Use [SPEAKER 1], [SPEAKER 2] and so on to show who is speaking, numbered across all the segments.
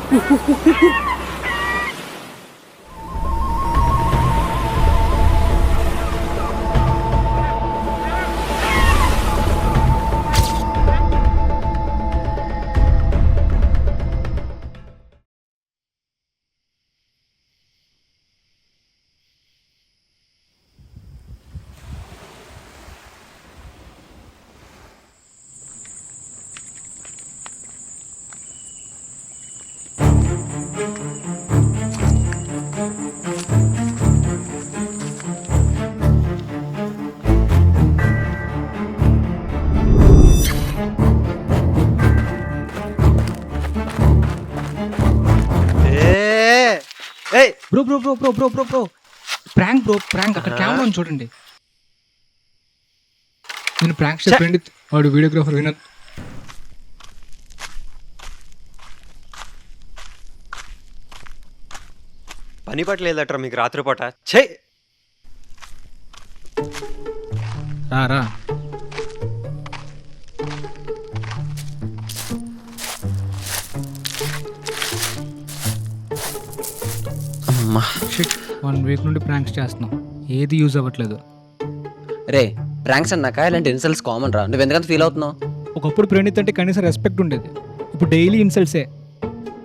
[SPEAKER 1] Bro bro bro bro bro bro bro prank అక్కడ camera ఉంది చూడండి. నేను ప్రాంక్ చెప్పండి, వాడు వీడియోగ్రాఫర్ వినోద్.
[SPEAKER 2] పని పట్టలేదట్రా మీకు రాత్రిపూట? ఛే
[SPEAKER 1] రా
[SPEAKER 3] అమ్మా,
[SPEAKER 1] 1 వీక్ నుండి ప్రాంక్స్ చేస్తున్నాం, ఏది యూజ్ అవ్వట్లేదు.
[SPEAKER 3] రే ప్రాంక్స్ అన్నాక ఇలాంటి ఇన్సల్ట్స్ కామన్ రా. నువ్వు ఎందుకంత ఫీల్ అవుతున్నావు?
[SPEAKER 1] ఒకప్పుడు ప్రణీత్ అంటే కనీసం రెస్పెక్ట్ ఉండేది, ఇప్పుడు డైలీ ఇన్సల్ట్సే.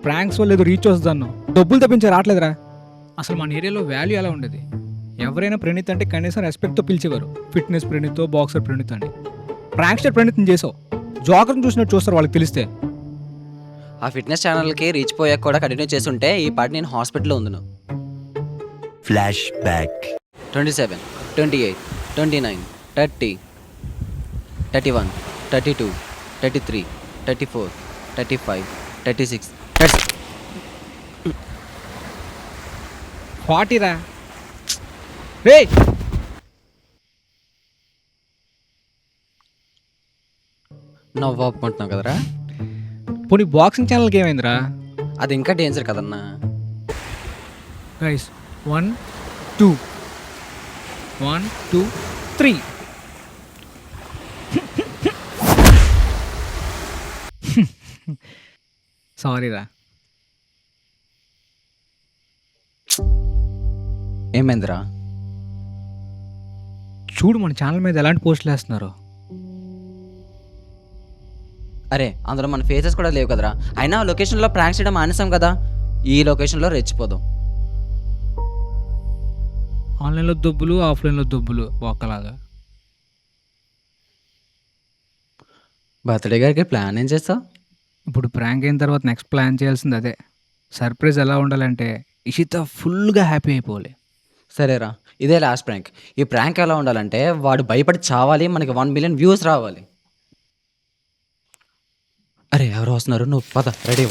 [SPEAKER 1] ప్రాంక్స్ వల్ల ఏదో రీచ్ వస్తుందన్నాం, డబ్బులు తప్పించే రావట్లేదురా. అసలు మన ఏరియాలో వాల్యూ ఎలా ఉండేది? ఎవరైనా ప్రణీత్ అంటే కనీసం రెస్పెక్ట్తో పిలిచేవారు. ఫిట్నెస్ ప్రణీత్, బాక్సర్ ప్రణీత్ అని. ప్రాంక్స్టర్ ప్రణీత్ని చేసావు, జోకర్ని చూసినట్టు చూస్తారు వాళ్ళకి తెలిస్తే.
[SPEAKER 3] ఆ ఫిట్నెస్ ఛానల్కి రీచ్ పోయాక కూడా కంటిన్యూ చేస్తుంటే ఈ పాటి నేను హాస్పిటల్లో ఉందును.
[SPEAKER 4] ఫ్లాష్ బ్యాక్
[SPEAKER 3] 27, 28, 29, 30, 31, 32, 33, 34, 35, 36,
[SPEAKER 1] 40 రా రే.
[SPEAKER 3] నవ్వు ఒప్పుకుంటున్నావు కదరా?
[SPEAKER 1] పోనీ బాక్సింగ్ ఛానల్కి ఏమైందిరా?
[SPEAKER 3] అది ఇంకా డేంజర్ కదన్నా.
[SPEAKER 1] గైస్ 1 2 1 2 3. సారీ రా.
[SPEAKER 3] ఏమైందిరా?
[SPEAKER 1] చూడు మన ఛానల్ మీద ఎలాంటి పోస్టులు వేస్తున్నారు.
[SPEAKER 3] అరే అందులో మన ఫేసెస్ కూడా లేవు కదరా. అయినా లొకేషన్లో ప్రాంక్స్ చేయడం మానేసాం కదా, ఈ లొకేషన్లో రెచ్చిపోదాం.
[SPEAKER 1] ఆన్లైన్లో దొబ్బులు, ఆఫ్లైన్లో దొబ్బులు ఒక్కలాగా.
[SPEAKER 3] బర్త్డే గారికి ప్లాన్ ఏం చేస్తావు?
[SPEAKER 1] ఇప్పుడు ప్రాంక్ అయిన తర్వాత నెక్స్ట్ ప్లాన్ చేయాల్సింది అదే. సర్ప్రైజ్ ఎలా ఉండాలంటే ఇషిత ఫుల్గా హ్యాపీ అయిపోవాలి.
[SPEAKER 3] సరేరా, ఇదే లాస్ట్ ప్రాంక్. ఈ ప్రాంక్ ఎలా ఉండాలంటే వాడు భయపడి చావాలి, మనకి 1 మిలియన్ వ్యూస్ రావాలి. అరే ఎవరు వస్తున్నారు? నువ్వు పద, రెడీ.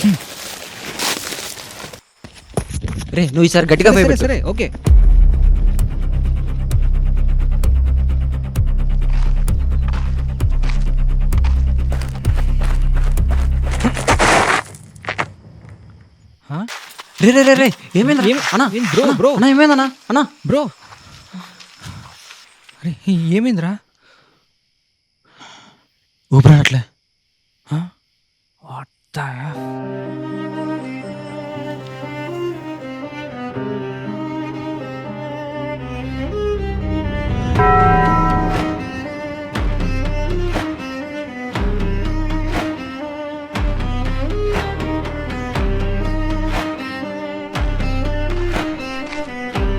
[SPEAKER 3] రే నువ్వు ఈసారి గట్టిగా భయపెట్టు.
[SPEAKER 1] సరే ఓకే.
[SPEAKER 3] రే రే రే రే ఏమైంది అన్నా?
[SPEAKER 1] బ్రో బ్రో
[SPEAKER 3] అన్నా ఏమైందన్నా? అన్నా
[SPEAKER 1] బ్రో, అరే ఏమైందిరా?
[SPEAKER 3] ఊపిరాట్లే.
[SPEAKER 1] What the F?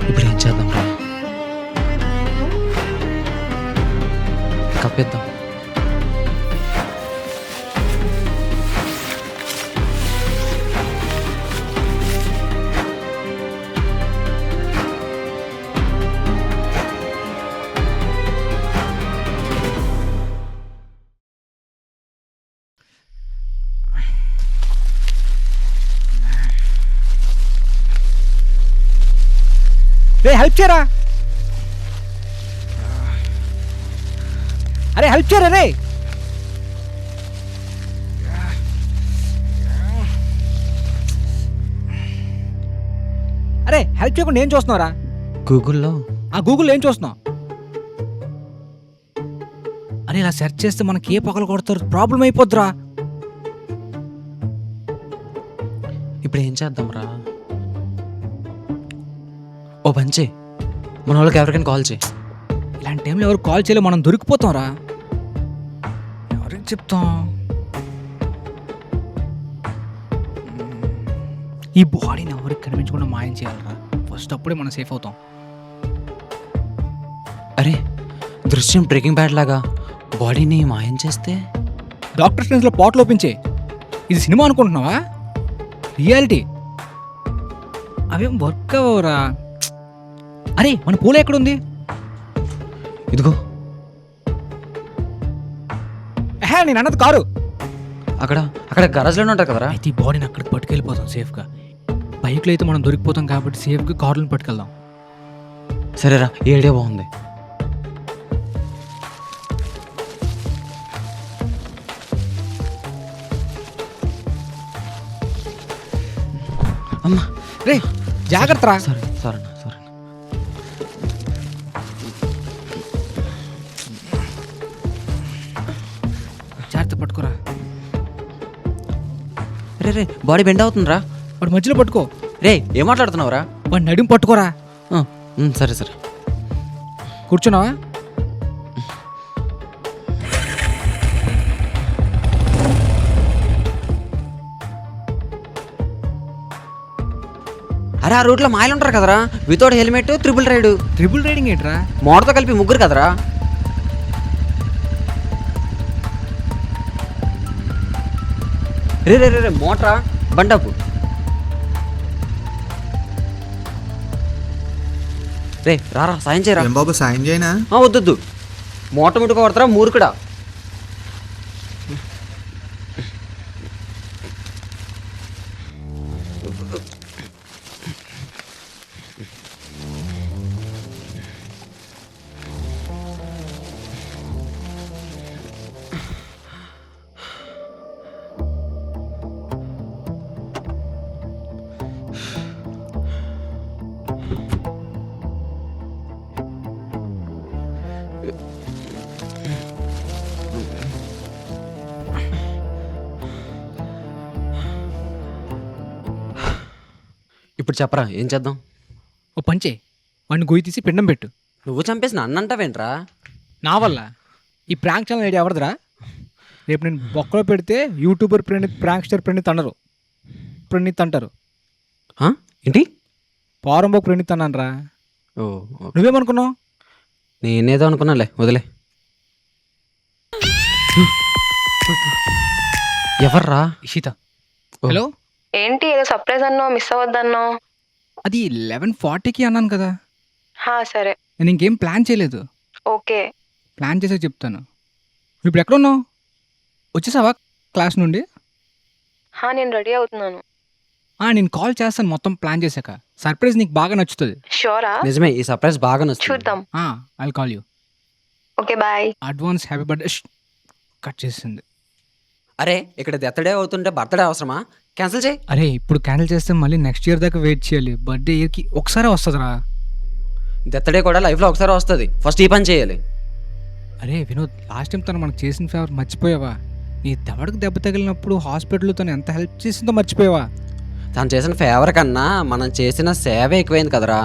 [SPEAKER 3] ఇప్పుడు ఏం చేద్దాం రా? కప్పేద్దాం.
[SPEAKER 1] రే హెల్ప్ చేయరా. అరే హెల్ప్ చేయరా రే. అరే హెల్ప్ చేయకుండా ఏం చూస్తున్నావురా?
[SPEAKER 3] గూగుల్లో
[SPEAKER 1] ఆ గూగుల్లో ఏం చూస్తున్నావు? అరే ఇలా సెర్చ్ చేస్తే మనకి ఏ పగలు కొడతారు, ప్రాబ్లం అయిపోద్దురా.
[SPEAKER 3] ఇప్పుడు ఏం చేద్దాం రా? ఓ పంచే, మన వాళ్ళకి ఎవరికైనా కాల్ చేయి.
[SPEAKER 1] ఇలాంటి టైంలో ఎవరు కాల్ చేయలేదు, మనం దొరికిపోతాం రా. ఎవరికి చెప్తాం? ఈ బాడీని ఎవరికి కనిపించకుండా మాయం చేయాలరా. ఫస్ట్ అప్పుడే మనం సేఫ్ అవుతాం.
[SPEAKER 3] అరే దృశ్యం బ్రేకింగ్ బ్యాడ్ లాగా బాడీని మాయం చేస్తే
[SPEAKER 1] డాక్టర్ స్ట్రేంజ్లో పాట్ లోపించే. ఇది సినిమా అనుకుంటున్నావా? రియాలిటీ. అవేం వర్క్ అవ్వరా. అరే మన పూల ఎక్కడుంది?
[SPEAKER 3] ఇదిగో
[SPEAKER 1] నేను అన్నది కారు.
[SPEAKER 3] అక్కడ అక్కడ గరాజ్లోనే ఉంటారు కదరా.
[SPEAKER 1] అయితే ఈ బాడీని అక్కడికి పట్టుకెళ్ళిపోతాం సేఫ్గా. బైక్లో అయితే మనం దొరికిపోతాం కాబట్టి సేఫ్గా కార్లను పట్టుకెళ్దాం.
[SPEAKER 3] సరేరా, ఈ ఐడియా బాగుంది. అమ్మా
[SPEAKER 1] రే జాగ్రత్త రా.
[SPEAKER 3] సరే సరే అన్న, సరే అన్న.
[SPEAKER 1] జాగ్రత్త పట్టుకోరా.
[SPEAKER 3] రే బాడీ బెండ్ అవుతుందిరా.
[SPEAKER 1] వాడు మధ్యలో పట్టుకో.
[SPEAKER 3] రే ఏం మాట్లాడుతున్నావురా?
[SPEAKER 1] వాడు నడుము పట్టుకోరా.
[SPEAKER 3] సరే సరే.
[SPEAKER 1] కూర్చున్నావా?
[SPEAKER 3] అరే ఆ రూట్లో మాయలు ఉంటారు కదరా, without helmet triple ride.
[SPEAKER 1] Triple riding ఏంట్రా?
[SPEAKER 3] మోడతో కలిపి ముగ్గురు కదరా. రే రే రే మోటరా బండపు. రే రారా సాయం చేయరా.
[SPEAKER 5] ఏం బాబు సాయం చేయనా?
[SPEAKER 3] వద్దొద్దు, మోట ముట్టుకు కొడతారా మూరుకుడా. ఇప్పుడు చెప్పరా ఏం చేద్దాం?
[SPEAKER 1] ఓ పంచే, వాడిని గొయ్యి తీసి పిండం పెట్టు.
[SPEAKER 3] నువ్వు చంపేసి నన్ను అంటావేంట్రా?
[SPEAKER 1] నా వల్ల ఈ ప్రాంక్ ఛానల్ ఐడియా ఎవరిదిరా? రేపు నేను బొక్కలో పెడితే యూట్యూబర్ ప్రణీత్, ప్రాంక్స్టర్ ప్రణీత్ అనరు, ప్రణీత్ అంటారు.
[SPEAKER 3] ఏంటి
[SPEAKER 1] పారంబోక్ ప్రణీత్ అన్నాను రా.
[SPEAKER 3] ఓ
[SPEAKER 1] నువ్వేమనుకున్నావు?
[SPEAKER 3] నేనేదో అనుకున్నాలే, వదిలే. ఎవర్రా?
[SPEAKER 1] ఇషిత. హలో.
[SPEAKER 6] ఏంటి ఏదో సర్ప్రైజ్ అన్నావు, మిస్ అవ్వద్దన్నావు?
[SPEAKER 1] అది 11:40కి అన్నాను కదా.
[SPEAKER 6] సరే
[SPEAKER 1] నేను ఇంకేం ప్లాన్ చేయలేదు.
[SPEAKER 6] ఓకే.
[SPEAKER 1] ప్లాన్ చేసే చెప్తాను. నువ్వు ఇప్పుడు ఎక్కడ ఉన్నావు? వచ్చేసావా క్లాస్ నుండి?
[SPEAKER 6] నేను రెడీ అవుతున్నాను.
[SPEAKER 1] నేను కాల్ చేస్తాను మొత్తం ప్లాన్ చేశాక. సర్ప్రైజ్ నీకు బాగా నచ్చుతుంది.
[SPEAKER 6] షూరా?
[SPEAKER 3] నిజమే, ఈ సర్ప్రైజ్ బాగా నచ్చుతుంది.
[SPEAKER 6] చూద్దాం.
[SPEAKER 1] I'll call you.
[SPEAKER 6] Okay bye.
[SPEAKER 1] Advance happy birthday. Cut చేసింది.
[SPEAKER 3] అరే ఇక్కడ బర్త్డే అవుతుంటే బర్త్డే అవసరమా? క్యాన్సిల్ చేయి.
[SPEAKER 1] అరే ఇప్పుడు క్యాన్సిల్ చేస్తే మళ్ళీ నెక్స్ట్ ఇయర్ దాకా వెయిట్ చేయాలి. బర్త్డే ఇయర్కి ఒకసారి వస్తుందిరా.
[SPEAKER 3] బర్త్డే కూడా లైఫ్లో ఒకసారి వస్తుంది, ఫస్ట్ ఈ పని చేయాలి.
[SPEAKER 1] అరే వినోద్, లాస్ట్ టైం తను మనకు చేసిన ఫేవర్ మర్చిపోయావా? నీ దవడకు దెబ్బ తగిలినప్పుడు హాస్పిటల్లో తను ఎంత హెల్ప్ చేసిందో మర్చిపోయావా?
[SPEAKER 3] తను చేసిన ఫేవర్ కన్నా మనం చేసిన సేవ ఎక్కువైంది కదరా.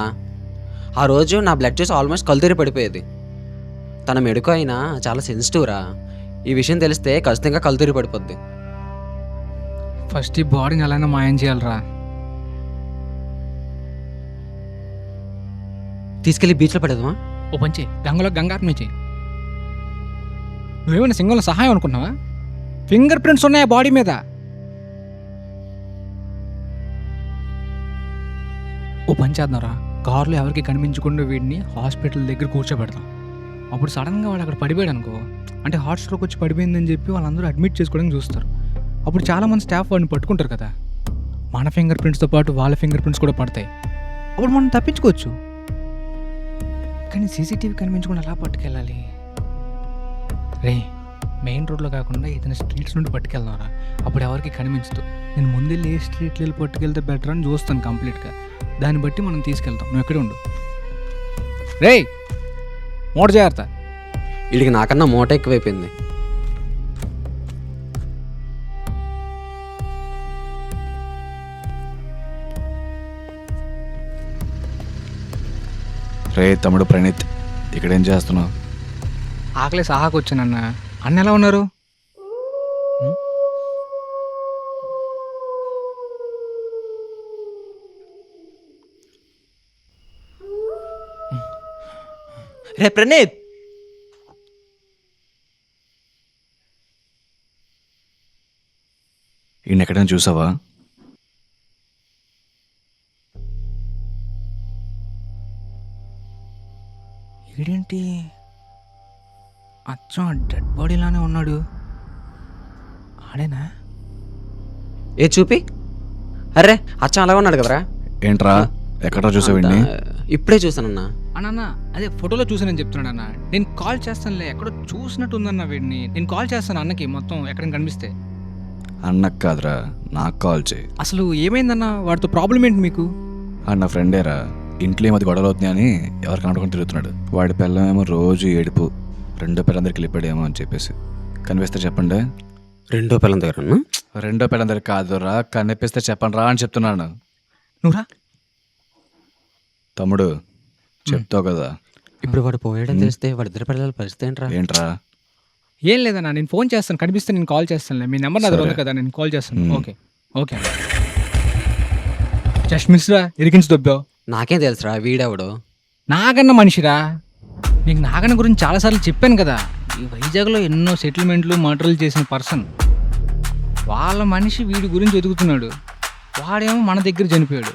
[SPEAKER 3] ఆ రోజు నా బ్లడ్ చూసి ఆల్మోస్ట్ కళ్ళు తిరిగి పడిపోయేది. తన మెడుకు అయినా చాలా సెన్సిటివ్ రా. ఈ విషయం తెలిస్తే ఖచ్చితంగా కళ్ళు తిరిగి పడిపోద్ది.
[SPEAKER 1] ఫస్ట్ ఈ బాడీని ఎలాగైనా మాయం చేయాలరా.
[SPEAKER 3] తీసుకెళ్ళి బీచ్లో పడేద్దామా?
[SPEAKER 1] ఓ పంచే, గంగలో గంగాత్మే చేయి. నువ్వేమైనా సింగంలో సహాయం అనుకున్నావా? ఫింగర్ ప్రింట్స్ ఉన్నాయి బాడీ మీద. ఓ పని చేద్దాంరా, కారులో ఎవరికి కనిపించకుండా వీడిని హాస్పిటల్ దగ్గర కూర్చోబెడతాం. అప్పుడు సడన్గా వాడు అక్కడ పడిపోయాడు అనుకో, అంటే హార్ట్ స్ట్రోక్ వచ్చి పడిపోయిందని చెప్పి వాళ్ళందరూ అడ్మిట్ చేసుకోవడానికి చూస్తారు. అప్పుడు చాలామంది స్టాఫ్ వాడిని పట్టుకుంటారు కదా. మన ఫింగర్ ప్రింట్స్తో పాటు వాళ్ళ ఫింగర్ ప్రింట్స్ కూడా పడతాయి. అప్పుడు మనం తప్పించుకోవచ్చు. కానీ సీసీటీవీ కనిపించకుండా ఎలా పట్టుకెళ్ళాలి? రే, మెయిన్ రోడ్లో కాకుండా ఏదైనా స్ట్రీట్స్ నుండి పట్టుకెళ్దాంరా. అప్పుడు ఎవరికి కనిపించదు. నేను ముందెళ్ళి ఏ స్ట్రీట్లు వెళ్ళి పట్టుకెళ్తే బెటర్ అని చూస్తాను కంప్లీట్గా. దాన్ని బట్టి మనం తీసుకెళ్తాం. నువ్వు ఎక్కడే ఉండు. రే మోట జాగ్రత్త.
[SPEAKER 3] వీడికి నాకన్నా మూట ఎక్కువైపోయింది.
[SPEAKER 5] రే తమ్ముడు ప్రణీత్, ఇక్కడేం చేస్తున్నావు?
[SPEAKER 1] ఆకలి సహాకు వచ్చానన్న. అన్న ఎలా ఉన్నారు?
[SPEAKER 7] రే ప్రణీత్,
[SPEAKER 5] ఈయన ఎక్కడైనా చూసావా?
[SPEAKER 1] వీడేంటి అచ్చం డెడ్ బాడీలానే ఉన్నాడు. ఆడేనా?
[SPEAKER 3] ఏ చూపి. అరే అచ్చా అలాగే ఉన్నాడు కదరా.
[SPEAKER 5] ఏంట్రా ఎక్కడో చూసావు వీడిని?
[SPEAKER 3] ఇప్పుడే చూసానన్నా.
[SPEAKER 1] అన్న అదే ఫోటోలో చూసానని చెప్తున్నాడు అన్న. నేను కాల్ చేస్తానులే, ఎక్కడో చూసినట్టు ఉందన్న వీడిని. నేను కాల్ చేస్తాను అన్నకి మొత్తం ఎక్కడికి కనిపిస్తే.
[SPEAKER 5] అన్నకు కాదురా, నాకు కాల్ చేయి.
[SPEAKER 1] అసలు ఏమైందన్న? వాడితో ప్రాబ్లం ఏంటి మీకు?
[SPEAKER 5] నా ఫ్రెండేరా, ఇంట్లో ఏమది గొడవలు అవుతున్నాయని ఎవరు కనపడుకొని తిరుగుతున్నాడు. వాడి పిల్లమేమో రోజు ఏడుపు, రెండో పిల్లందరికి వెళ్ళిపోయాడేమో అని చెప్పేసి. కనిపిస్తే చెప్పండి.
[SPEAKER 3] రెండో పిల్లల దగ్గర
[SPEAKER 5] రెండో పిల్లందరికి కాదురా, కనిపిస్తే చెప్పండి రా అని చెప్తున్నాను.
[SPEAKER 1] నువ్వురా.
[SPEAKER 5] తమ్ముడు చెప్తావు కదా.
[SPEAKER 3] ఇప్పుడు వాడు పోయాడని తెలిస్తే వాడి ఇద్దరు పిల్లల పరిస్థితి ఏంట్రా?
[SPEAKER 5] ఏంట్రా?
[SPEAKER 1] ఏం లేదన్నా, నేను ఫోన్ చేస్తాను, కనిపిస్తే నేను కాల్ చేస్తానులే. మీ నెంబర్ నా దగ్గర ఉంది కదా, నేను కాల్ చేస్తాను. Okay okay. జస్ట్ మిస్ రా, ఇరికించి దొబ్బావు.
[SPEAKER 3] నాకేం తెలుసురా వీడెవడు.
[SPEAKER 1] నాగన్న మనిషిరా. నీకు నాగన్న గురించి చాలాసార్లు చెప్పాను కదా. ఈ వైజాగ్లో ఎన్నో సెటిల్మెంట్లు మర్డర్లు చేసిన పర్సన్. వాళ్ళ మనిషి వీడి గురించి వెతుకుతున్నాడు. వాడేమో మన దగ్గర చనిపోయాడు.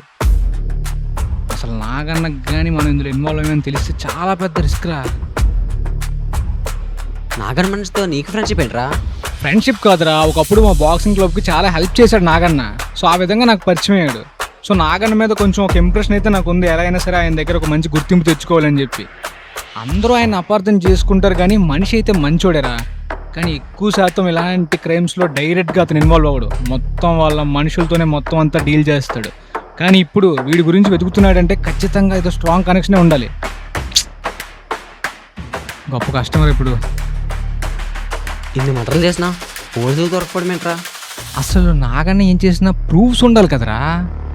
[SPEAKER 1] అసలు నాగన్నకు కానీ మనం ఇందులో ఇన్వాల్వ్ అయ్యామని తెలిస్తే చాలా పెద్ద రిస్క్ రా.
[SPEAKER 3] నాగన్ మనిషితో నీకు ఫ్రెండ్షిప్ ఏంట్రా?
[SPEAKER 1] ఫ్రెండ్షిప్ కాదురా, ఒకప్పుడు మా బాక్సింగ్ క్లబ్కి చాలా హెల్ప్ చేశాడు నాగన్న. సో ఆ విధంగా నాకు పరిచయం అయ్యాడు. సో నాగన్న మీద కొంచెం ఒక ఇంప్రెషన్ అయితే నాకు ఉంది. ఎలా అయినా సరే ఆయన దగ్గర ఒక మంచి గుర్తింపు తెచ్చుకోవాలని చెప్పి. అందరూ ఆయన అపార్థం చేసుకుంటారు, కానీ మనిషి అయితే మంచోడేరా. కానీ ఎక్కువ శాతం ఇలాంటి క్రైమ్స్లో డైరెక్ట్గా అతను ఇన్వాల్వ్ అవ్వడు. మొత్తం వాళ్ళ మనుషులతోనే మొత్తం అంతా డీల్ చేస్తాడు. కానీ ఇప్పుడు వీడి గురించి వెతుకుతున్నాడంటే ఖచ్చితంగా ఏదో స్ట్రాంగ్ కనెక్షనే ఉండాలి. గొప్ప కస్టమర్. ఇప్పుడు
[SPEAKER 3] ఇన్ని మటర్లు చేసినా పోలీసులు దొరకపోవడం ఏంట్రా?
[SPEAKER 1] అసలు నాగన్న ఏం చేసినా ప్రూఫ్స్ ఉండాలి కదరా.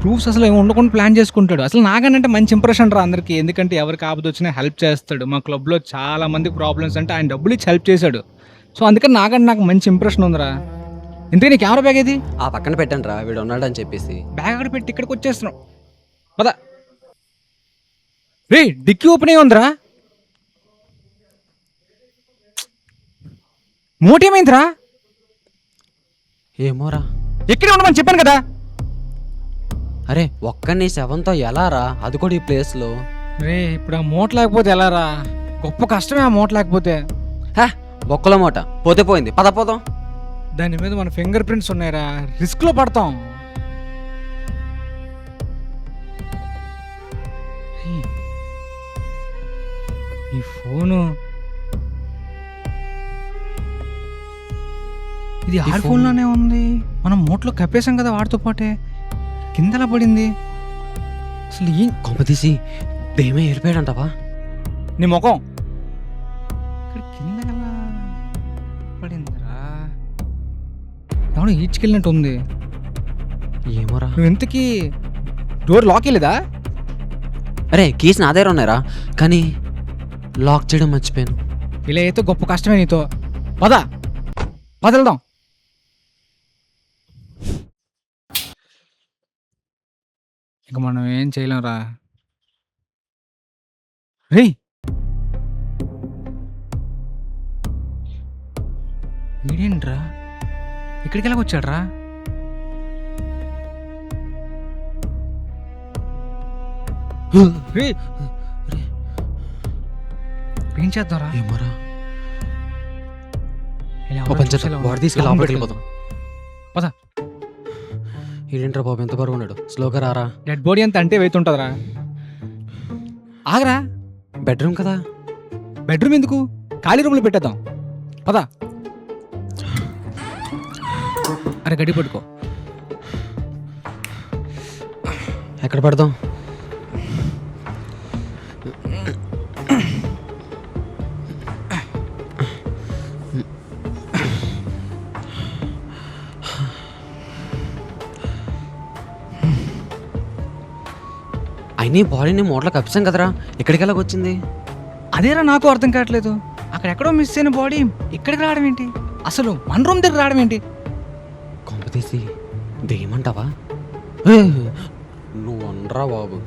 [SPEAKER 1] ప్రూఫ్స్ అసలు ఏమి ఉండకుండా ప్లాన్ చేసుకుంటాడు. అసలు నాగన్న అంటే మంచి ఇంప్రెషన్ రా అందరికీ. ఎందుకంటే ఎవరికి ఆపద వచ్చినా హెల్ప్ చేస్తాడు. మా క్లబ్లో చాలా మంది ప్రాబ్లమ్స్ అంటే ఆయన డబ్బులు ఇచ్చి హెల్ప్ చేశాడు. సో అందుకని నాగన్న నాకు మంచి ఇంప్రెషన్ ఉందిరా. ఇంతకీ నీ కెమెరా బ్యాగ్ ఏది?
[SPEAKER 3] ఆ పక్కన పెట్టండి రా, వీడు ఉన్నాడని చెప్పేసి.
[SPEAKER 1] బ్యాగ్ అక్కడ పెట్టి ఇక్కడికి వచ్చేస్తున్నాం పద. రే డిక్కీ ఓపెన్ అయ్యి ఉందిరా. మూటేమైందిరా?
[SPEAKER 3] ఏమోరా.
[SPEAKER 1] ఎక్కడే ఉండమని చెప్పాను కదా.
[SPEAKER 3] అరే ఒక్కడిని శవంతో ఎలా రా, అది కూడా ఈ ప్లేస్లో.
[SPEAKER 1] రే ఇప్పుడు ఆ మూట లేకపోతే ఎలా రా? గొప్ప కష్టమే ఆ మూట లేకపోతే.
[SPEAKER 3] బొక్కల మూట పోతే పోయింది, పద పోదాం.
[SPEAKER 1] దాని మీద మన ఫింగర్ ప్రింట్స్ ఉన్నాయిరా, రిస్క్లో పడతాం. ఈ ఫోను ఇది ఆడ ఫోన్లోనే ఉంది. మనం మూటలో కప్పేశాం కదా వాడితో పాటే. కిందలా పడింది అసలు ఏం?
[SPEAKER 3] కొంప తీసి భీమే వెళ్ళిపోయాడంటావా?
[SPEAKER 1] నీ ముఖం ఇక్కడ కిందలా పడిందిరా. ఎవడో ఈడ్చుకెళ్ళినట్టు ఉంది.
[SPEAKER 3] ఏమోరా.
[SPEAKER 1] నువ్వు ఇంతకీ డోర్ లాక్ వెళ్ళేదా?
[SPEAKER 3] అరే కీస్ నా దగ్గర ఉన్నాయిరా, కానీ లాక్ చేయడం మర్చిపోయాను.
[SPEAKER 1] ఇలా అయితే గొప్ప కష్టమే నీతో. పద వెళ్దాం. ఇక మనం ఏం చేయలేంరా. రే వీడేంట్రా ఇక్కడికి ఎలా వచ్చాడ్రా? ఏం చేద్దాంరా?
[SPEAKER 3] ఏమోరా.
[SPEAKER 1] ఇలా
[SPEAKER 3] ఓ పని చేద్దాం, వాడు తీసుకెళ్ళి లోపలికి వెళ్ళిపోదాం.
[SPEAKER 1] పద.
[SPEAKER 3] ఏంట్రా బాబు ఎంత బరువు ఉన్నాడు, స్లోగా రారా.
[SPEAKER 1] డెడ్ బాడీ అంత అంటే వెయిట్ ఉంటుందిరా. ఆగరా.
[SPEAKER 3] బెడ్రూమ్ కదా.
[SPEAKER 1] బెడ్రూమ్ ఎందుకు, ఖాళీ రూమ్లో పెట్టేద్దాం. పద. అరే గడి పట్టుకో.
[SPEAKER 3] ఎక్కడ పెడదాం? అయినా ఈ బాడీని మూటలో కప్పాం కదరా, ఇక్కడికి ఎలాగ వచ్చింది?
[SPEAKER 1] అదేరా నాకు అర్థం కావట్లేదు. అక్కడెక్కడో మిస్ అయిన బాడీ ఇక్కడికి రావడం ఏంటి? అసలు మన రూమ్ దగ్గర రావడం ఏంటి?
[SPEAKER 3] కొంప తీసి దేమంటావా? నువ్వు అనరా బాబు.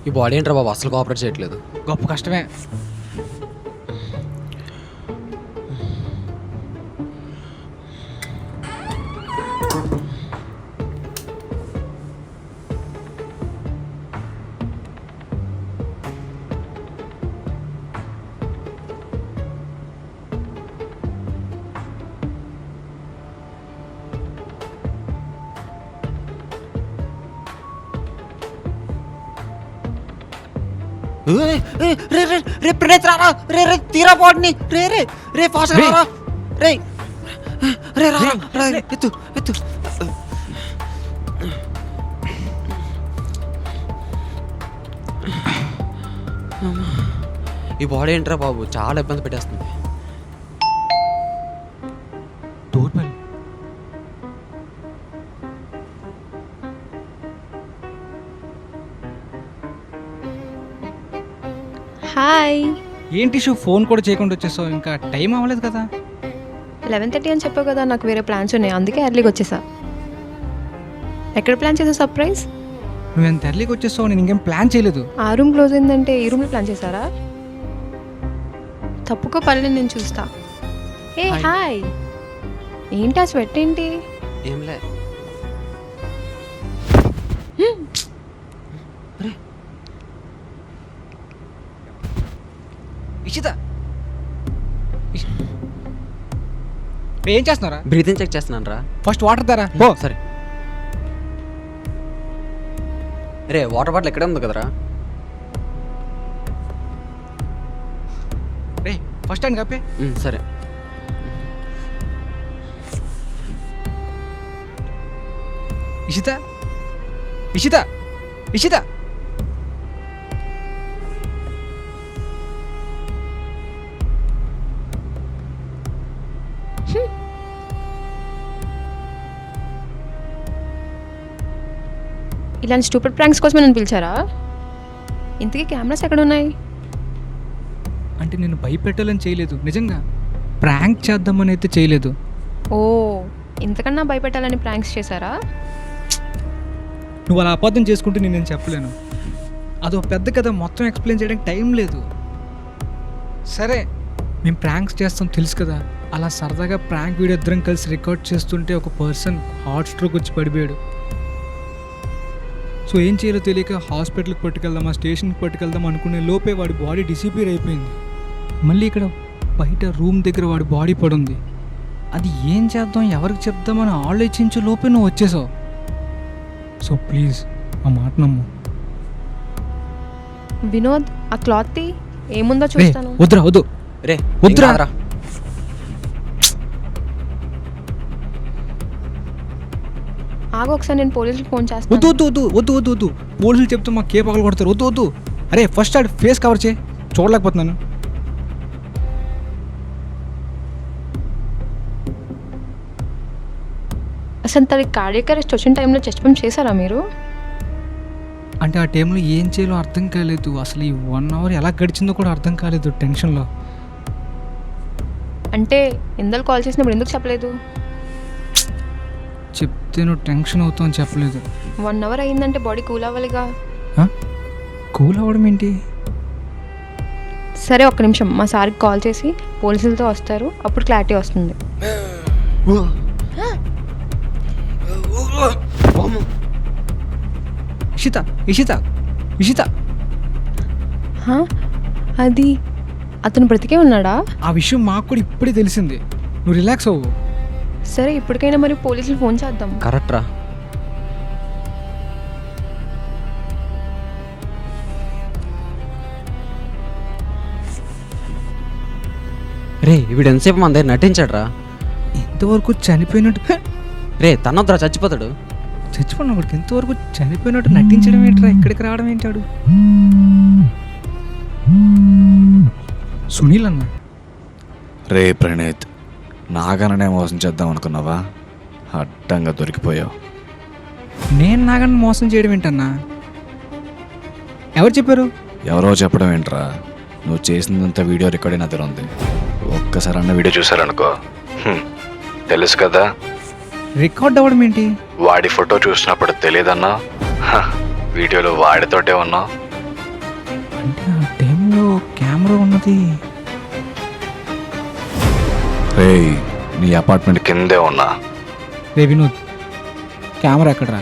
[SPEAKER 3] ఈ బాడీ ఏంట్రా బాబు అసలు కోఆపరేట్ చేయట్లేదు.
[SPEAKER 1] గొప్ప కష్టమే.
[SPEAKER 3] రే ప్రణీత్ రారా, రే రే తీరా బాడీని, రే రే రే ఫాస్ట్ రారా, రే రే రా ఎత్తు ఎత్తు. ఈ బాడీ ఏంట్రా బాబు చాలా ఇబ్బంది పెట్టేస్తుంది.
[SPEAKER 1] Door bell.
[SPEAKER 6] హాయ్.
[SPEAKER 1] ఏంటి షూ ఫోన్ కూడా చేయకుండా వచ్చేసావు? ఇంకా టైం అవ్వలేదు కదా.
[SPEAKER 6] 11:30 అని చెప్పావు కదా, నాకు వేరే ప్లాన్స్ ఉన్నాయి, అందుకే ఎర్లీగా వచ్చేసా. ఎక్కడ ప్లాన్ చేసావు సర్ప్రైజ్?
[SPEAKER 1] నువ్వు ఎంత ఎర్లీకి వచ్చేసావు, నేను ఇంకేం ప్లాన్ చేయలేదు.
[SPEAKER 6] ఆ రూమ్ క్లోజ్ అయిందంటే ఈ రూమ్లో ప్లాన్ చేశారా? తప్పుకో పర్లేదు, నేను చూస్తా. ఏ
[SPEAKER 1] హాయ్.
[SPEAKER 6] హాయ్. ఏంటి ఆ స్వెట్ ఏంటి?
[SPEAKER 3] ఏంలే.
[SPEAKER 1] ఇషిత, ఏం చేస్తున్నారా?
[SPEAKER 3] బ్రీతింగ్ చెక్ చేస్తున్నాను రా.
[SPEAKER 1] ఫస్ట్ వాటర్ తారా. ఓ
[SPEAKER 3] సరే. రే వాటర్ బాటిల్ ఎక్కడే ఉంది కదరా.
[SPEAKER 1] రే ఫస్ట్ అండ్ కప్పే.
[SPEAKER 3] సరే.
[SPEAKER 1] ఇషిత, ఇషిత, ఇషిత.
[SPEAKER 6] ఇలాంటి స్టూపిడ్ ప్రాంక్స్ కోసం నన్ను పిలిచారా? ఇంతకీ కెమెరాస్ ఎక్కడ ఉన్నాయి?
[SPEAKER 1] అంటే నేను భయపెట్టాలని చేయలేదు, నిజంగా ప్రాంక్ చేద్దామని అయితే చేయలేదు.
[SPEAKER 6] ఓ, ఇంతకన్నా భయపెట్టాలని ప్రాంక్స్ చేశారా?
[SPEAKER 1] నువ్వు అలా అబద్ధం చేసుకుంటే నేను చెప్పలేను. అదో పెద్ద కథ, మొత్తం ఎక్స్ప్లెయిన్ చేయడానికి టైం లేదు. సరే, మేము ప్రాంక్స్ చేస్తాం తెలుసు కదా. అలా సరదాగా ప్రాంక్ వీడియో ఇద్దరం కలిసి రికార్డ్ చేస్తుంటే ఒక పర్సన్ హార్ట్ స్ట్రోక్ వచ్చి పడిపోయాడు. సో ఏం చేయాలో తెలియక హాస్పిటల్కి పట్టుకెళ్దామా, స్టేషన్కి పట్టుకెళ్దాం అనుకునే లోపే వాడి బాడీ డిసిపియర్ అయిపోయింది. మళ్ళీ ఇక్కడ బయట రూమ్ దగ్గర వాడి బాడీ పడుంది. అది ఏం చేద్దాం, ఎవరికి చెప్దామని ఆలోచించే లోపే నువ్వు వచ్చేసావు. సో ప్లీజ్ ఆ మాట నమ్ము.
[SPEAKER 6] వినోద్, ఆ క్లాత్ ది ఏముందో
[SPEAKER 1] రే,
[SPEAKER 6] చూస్తాను.
[SPEAKER 1] వద్దురా, వద్దు.
[SPEAKER 3] రే
[SPEAKER 1] వద్దురా.
[SPEAKER 3] వద్దురా.
[SPEAKER 6] ఆగు ఒకసారి, నేను పోలీసులకు ఫోన్
[SPEAKER 1] వద్దు
[SPEAKER 6] చేస్తాను.
[SPEAKER 1] వద్దు వద్దు వద్దు వద్దు వద్దు. పోలీసులు చెప్తే మా కేప్ పగలు కొడతారు. వద్దు వద్దు. అరే ఫస్ట్ ఆడు ఫేస్ కవర్ చేయి, చూడలేకపోతున్నాను.
[SPEAKER 6] అసలు తనకి కార్డియక్ అరెస్ట్ వచ్చిన టైంలో చెస్ట్ పంప్ చేశారా మీరు?
[SPEAKER 1] అంటే ఆ టైంలో ఏం చేయాలో అర్థం కాలేదు. అసలు ఈ 1 hour ఎలా గడిచిందో కూడా అర్థం కాలేదు టెన్షన్లో.
[SPEAKER 6] అంటే ఇందలు కాల్ చేసినప్పుడు ఎందుకు చెప్పలేదు?
[SPEAKER 1] చెప్తే నువ్వు టెన్షన్ అవుతావు అని చెప్పలేదు.
[SPEAKER 6] 1 hour అయిందంటే బాడీ కూల్ అవ్వాలిగా.
[SPEAKER 1] కూల్ అవ్వడం ఏంటి?
[SPEAKER 6] సరే ఒక్క నిమిషం, మా సార్కి కాల్ చేసి పోలీసులతో వస్తారు, అప్పుడు క్లారిటీ వస్తుంది.
[SPEAKER 1] ఇషిత, ఇషిత, ఇషిత.
[SPEAKER 6] హా? అది అతను బ్రతికే ఉన్నాడా?
[SPEAKER 1] ఆ విషయం మాకు కూడా ఇప్పుడే తెలిసింది. నువ్వు రిలాక్స్ అవ్వు.
[SPEAKER 6] సరే ఇప్పటికైనా మరి పోలీసులు ఫోన్ చేద్దాం.
[SPEAKER 3] కరెక్ట్ రా. రే వీడు ఎంతసేపు మన దగ్గర నటించాడు రా.
[SPEAKER 1] ఇంతవరకు చనిపోయినట్టు
[SPEAKER 3] రే తన్నొద్దురా, చచ్చిపోతాడు.
[SPEAKER 1] చచ్చిపోయిన వాడికి ఇంతవరకు చనిపోయినట్టు నటించడం ఏంట్రా? ఇక్కడికి రావడం ఏంటాడు? సునీల్ అన్న.
[SPEAKER 5] రే ప్రణీత్, నాగానే మోసం చేద్దాం అనుకున్నావా? అడ్డంగా దొరికిపోయావు.
[SPEAKER 1] నేను నాగని మోసం చేయడం ఏంటన్నా? ఎవరు చెప్పారు?
[SPEAKER 5] ఎవరో చెప్పడం ఏంట్రా, నువ్వు చేసినంత వీడియో రికార్డ్ అయిన దగ్గర ఉంది. ఒక్కసారి అన్న వీడియో చూసారనుకో తెలుసు కదా.
[SPEAKER 1] రికార్డ్ అవ్వడం ఏంటి?
[SPEAKER 5] వాడి ఫోటో చూసినప్పుడు తెలియదన్నా, వీడియోలో వాడితోటే ఉన్నావు.
[SPEAKER 1] అంటే ఆ టైంలో కెమెరా ఉన్నది.
[SPEAKER 5] రేయ్, నీ అపార్ట్మెంట్ కిందే ఉన్నా.
[SPEAKER 1] రే వినోద్, కెమెరా ఎక్కడరా?